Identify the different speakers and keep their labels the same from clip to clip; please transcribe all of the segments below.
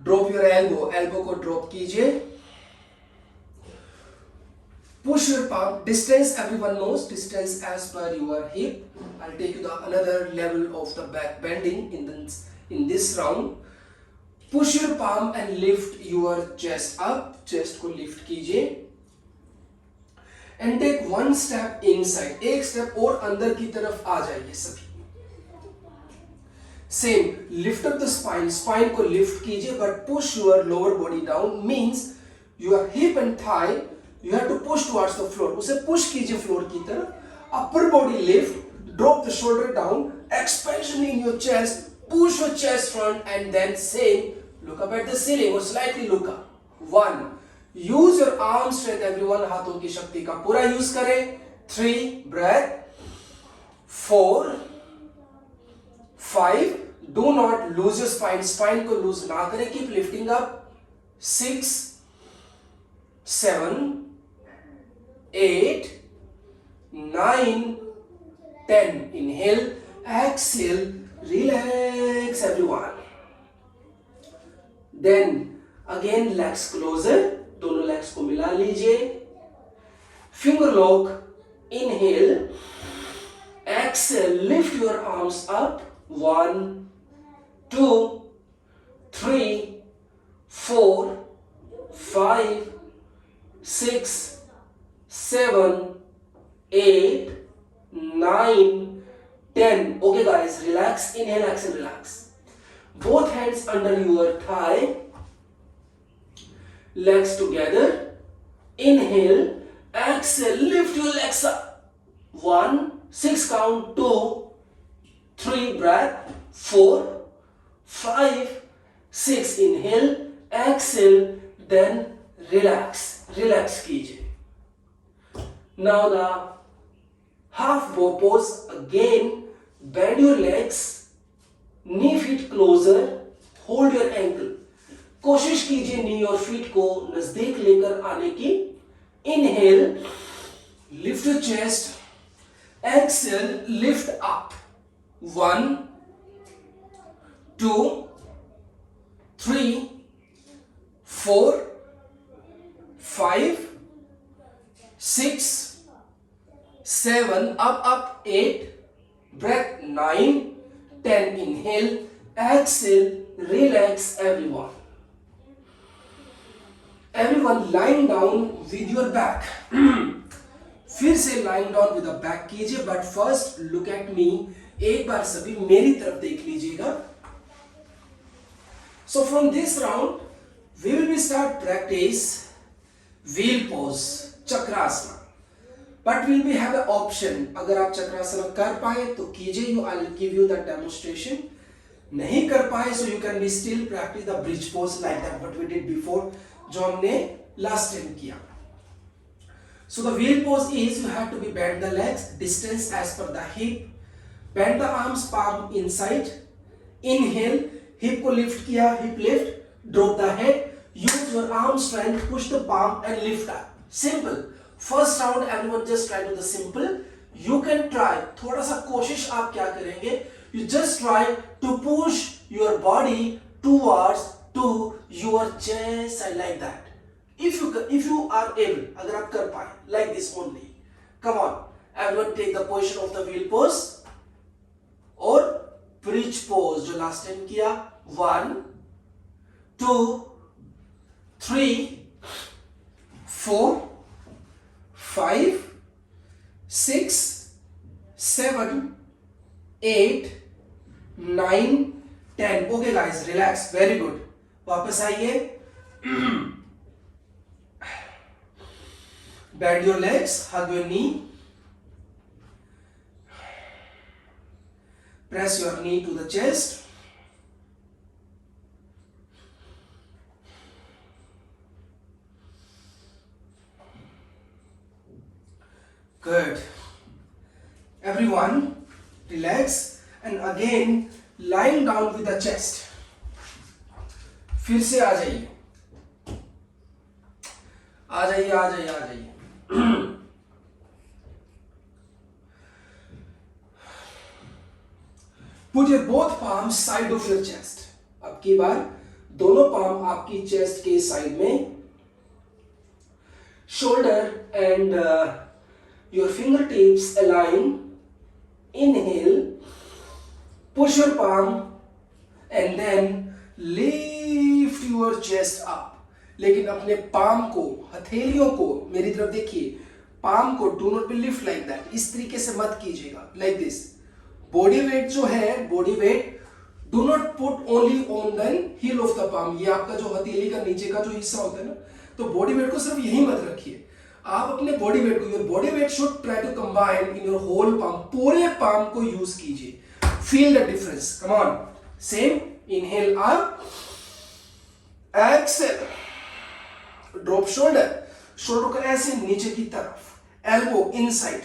Speaker 1: Drop your elbow, elbow को drop कीजिए. Push your palm. Distance, everyone knows. Distance as per your hip. I'll take you to another level of the back bending in this round. Push your palm and lift your chest up. Chest को lift कीजिए. And take one step inside. एक step और अंदर की तरफ आ जाइए सभी. Same. Lift up the spine. Spine को lift कीजिए, but push your lower body down. Means your hip and thigh. You have to push towards the floor. उसे push कीजिए floor की तरफ. Upper body lift. Drop the shoulder down. Expansion in your chest. Push your chest front and then same. Look up at the ceiling or slightly look up. 1. Use your arm strength. Everyone हाथों की शक्ति का पूरा use करें. 3. Breath. 4. 5. Do not lose your spine. Spine को lose ना करें. Keep lifting up. 6. 7. 8, 9, 10. Inhale, exhale, relax everyone. Then again legs closer. दोनों legs को मिला लीजिए. Finger lock. Inhale, exhale, lift your arms up. 1, 2, 3, 4, 5, 6, 7, 8, 9, 10. Okay guys, relax. Inhale, exhale, relax. Both hands under your thigh. Legs together. Inhale, exhale, lift your legs up. 1, 6 count, 2, 3 breath, 4, 5, 6. Inhale, exhale, then relax. Relax कीजिए. Now the half bow pose. Again bend your legs, knee feet closer, hold your ankle. कोशिश कीजिए knee और feet को नजदीक लेकर आने की. Inhale, lift your chest. Exhale, lift up. 1, 2, 3, 4, 5, 6, 7, up, 8, breath 9, 10. Inhale, exhale, relax everyone. Everyone lying down with your back. फिर से lying down with the back कीजिए, but first look at me. एक बार सभी मेरी तरफ देख लीजिएगा. So from this round, we will be start practice wheel pose, chakrasana. But we will have an option. अगर आप चक्रासन कर पाए तो कीजिए. I will give you the demonstration. नहीं कर पाए so you can be still practice the bridge pose like that what we did before, जो हमने last time किया. So the wheel pose is you have to be bend the legs, distance as per the hip. Bend the arms, palm inside. Inhale, hip को lift किया, hip lift. Drop the head. Use your arm strength, push the palm and lift up. Simple. First round everyone just try to the simple. You can try. थोड़ा सा कोशिश आप क्या करेंगे? You just try to push your body towards to your chest side like that. If you are able, अगर आप कर पाए, like this only. Come on, everyone take the position of the wheel pose और bridge pose जो last time किया. 1, 2, 3, 4, 5, 6, 7, 8, 9, 10. Okay guys, relax. Very good. वापस आइए. Bend your legs, hug your knee. Press your knee to the chest. Good. Everyone, relax and again lying down with the chest. फिर से आ जाइए. आ जाइए, आ जाइए, आ जाइए. Put your both palms side of your chest. अब की बार दोनों पाम आपकी चेस्ट के साइड में, shoulder and your finger tips align. Inhale, push your palm and then lift your chest up. लेकिन अपने पाम को, हथेलियों को मेरी तरफ देखिए, पाम को do not be lift like that, इस तरीके से मत कीजिएगा, लाइक दिस. बॉडी वेट जो है, body weight do not put only on the heel of the palm. ये आपका जो हथेली का नीचे का जो हिस्सा होता है ना, तो बॉडी वेट को सिर्फ यही मत रखिए. आप अपने बॉडी वेट को, your body weight should try to combine in your whole palm, पूरे पाम को यूज कीजिए. Feel the difference. Come on, same. Inhale up, exhale, drop shoulder, shoulder को ऐसे नीचे की तरफ, elbow inside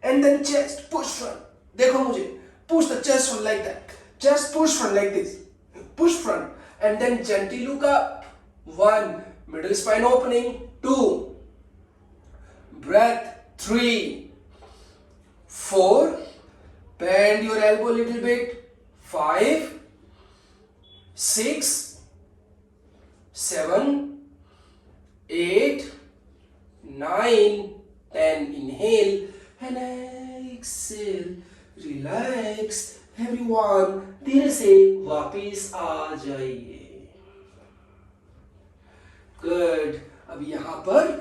Speaker 1: and then chest push front. देखो मुझे, push the chest front like that, chest push front like this, push front and then gently look up. 1, middle spine opening. 2, breath. 3, 4, bend your elbow a little bit. 5, 6, 7, 8, 9, 10. Inhale and exhale. Relax. Everyone, धीरे से वापिस आ जाइए. Good. अब यहां पर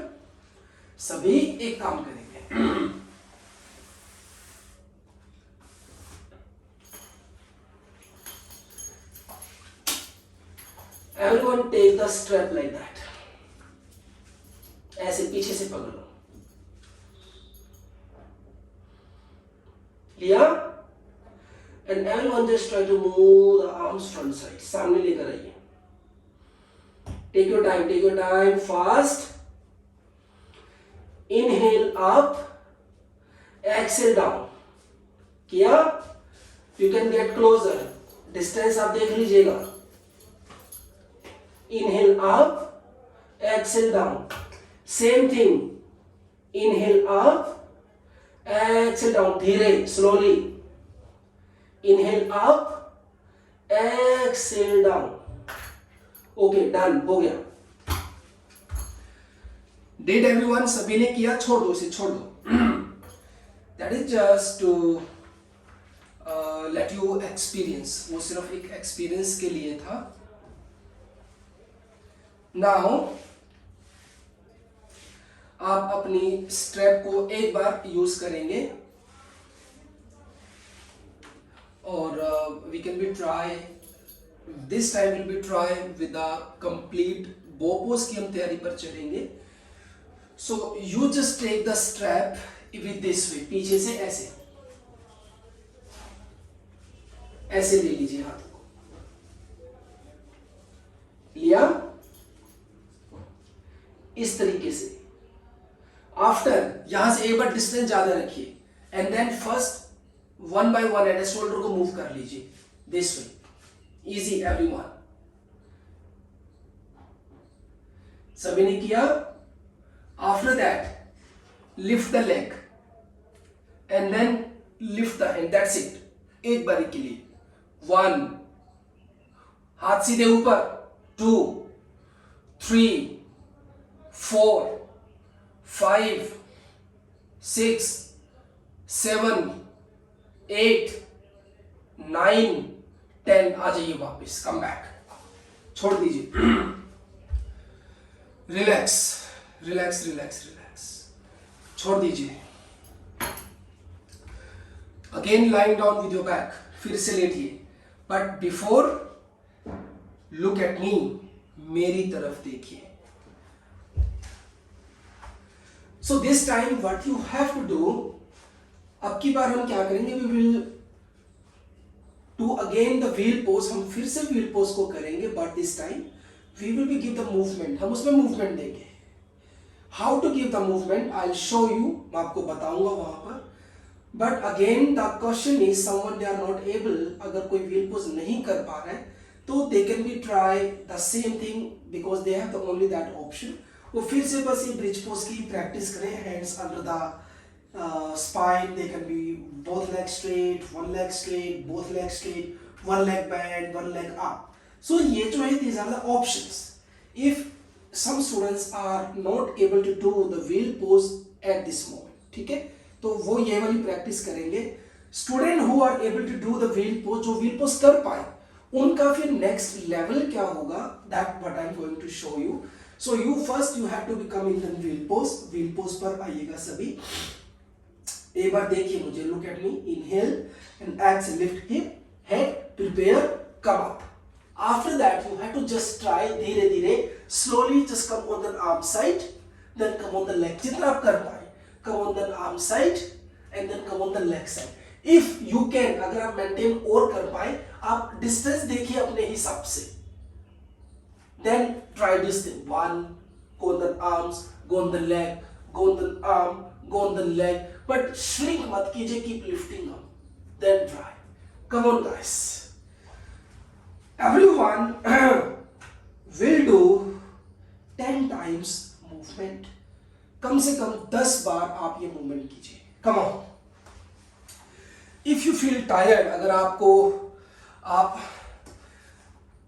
Speaker 1: सभी एक काम करेंगे. Everyone take the strap like that. ऐसे पीछे से पकड़ लो. लिया? And everyone just try to move the arms front side. सामने लेकर आइए. Take your time. Take your time. Fast. Inhale up, exhale down. किया? You can get closer. Distance आप देख लीजिएगा. Inhale up, exhale down. Same thing. Inhale up, exhale down. धीरे, slowly. Inhale up, exhale down. Okay, done. हो गया. Did everyone? सभी ने किया? छोड़ दो इसे, छोड़ दो. That is just to let you experience. वो सिर्फ एक एक्सपीरियंस के लिए था. Now आप अपनी स्ट्रैप को एक बार यूज करेंगे और we can be try. This time we'll be try with the complete bow pose की हम तैयारी पर चलेंगे. So you just take the strap with this way, पीछे से ऐसे ऐसे ले लीजिए हाथ को. लिया? इस तरीके से. आफ्टर यहां से एक बार डिस्टेंस ज्यादा रखिए and then first 1 by 1 at shoulder को मूव कर लीजिए दिस वे. Easy everyone. सभी ने किया? After that, lift the leg and then lift the hand. That's it. एक बारी के लिए. 1, हाथ सीधे ऊपर. 2, 3, 4, 5, 6, 7, 8, 9, 10. आ जाइए वापस. Come back. छोड़ दीजिए. Relax, relax, relax, relax. छोड़ दीजिए. Again lying down with your back. फिर से लेटिए. But before look at me. मेरी तरफ देखिए. So this time what you have to do, अब की बार हम क्या करेंगे, we will do again the wheel pose. हम फिर से व्हील पोज को करेंगे but this time we will be give the movement. हम उसमें मूवमेंट देंगे. How to give the movement I will show you. मैं आपको बताऊंगा वहां पर. But again the question is someone they are not able. अगर कोई व्हील पोज नहीं कर पा रहा है तो they can be try the same thing because they have the only that option. वो फिर से बस ये ब्रिज पोज की प्रैक्टिस करें. Hands under the spine. They can be both legs straight, one leg straight, both legs straight, one leg bend, one leg up. So ये जो है these are the options. If some students are not able to do the wheel pose at this moment, ठीक है, तो वो ये वाली practice करेंगे. Student who are able to do the wheel pose, जो व्हील पोज कर पाए, उनका फिर नेक्स्ट लेवल क्या होगा, that what I am going to show you. So you first you have to become in the wheel pose. Wheel pose पर आइएगा सभी. एक बार देखिए मुझे, look at me. Inhale and exhale, lift hip, head, prepare, come up. After that you have to just try धीरे धीरे slowly just come on the arm side, then come on the leg. जितना आप कर पाए, come on the arm side and then come on the leg side. If you can, अगर आप maintain और कर पाए, आप distance देखिए अपने हिसाब से. Then try this thing. One, go on the arms, go on the leg, go on the arm, go on the leg. But shrink मत कीजिए, keep lifting up. Then try. Come on guys. Everyone will do 10 times movement. कम से कम 10 बार आप ये movement कीजिए. Come on. If you feel tired, अगर आपको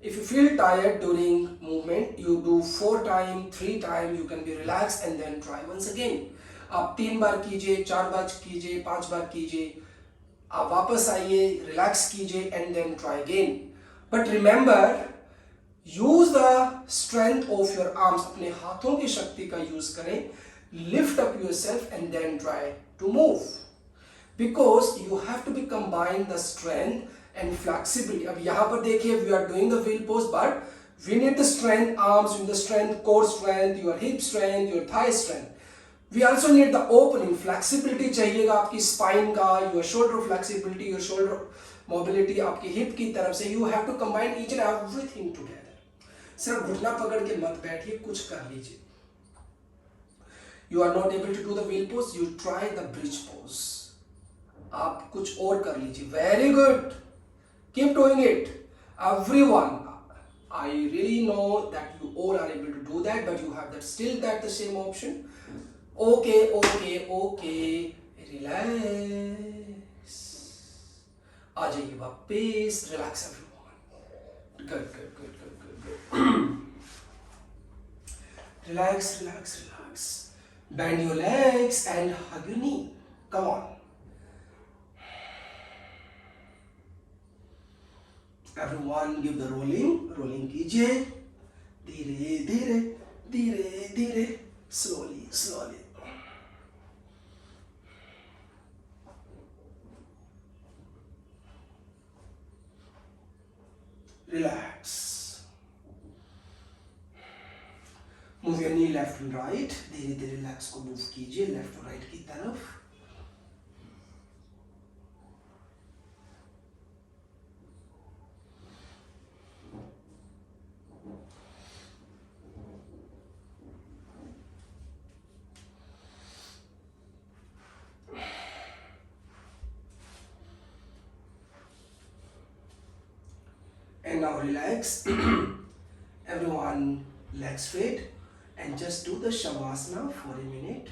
Speaker 1: if you feel tired during movement, you do 4 times, 3 times, you can be relaxed and then try once again. आप 3 बार कीजिए, 4 बार कीजिए, 5 बार कीजिए, आप वापस आइए, रिलैक्स कीजिए and then try again. But remember, use the strength of your arms. अपने हाथों की शक्ति का यूज करें. Lift up yourself and then try to move. Because you have to be combine the strength and flexibility. अब यहाँ पर देखिए, we are doing the wheel pose, but we need the strength arms, we need the strength core strength, your hip strength, your thigh strength. We also need the opening flexibility चाहिएगा आपकी spine का, your shoulder flexibility, your shoulder mobility आपकी hip की तरफ से. You have to combine each and everything together. सिर्फ घुटना पकड़ के मत बैठिए, कुछ कर लीजिए. You are not able to do the wheel pose, you try the bridge pose. आप कुछ और कर लीजिए. Very good, keep doing it everyone. I really know that you all are able to do that, but you have that still that the same option. Okay, relax. आ जाइए वापस. Relax everyone. Good. Relax. Bend your legs and hug your knee. Come on. Everyone give the rolling कीजिए. धीरे, slowly. Relax. Move your knee left and right. धीरे legs को move कीजिए left और right की तरफ. And now relax. Everyone legs straight and just do the shavasana for a minute.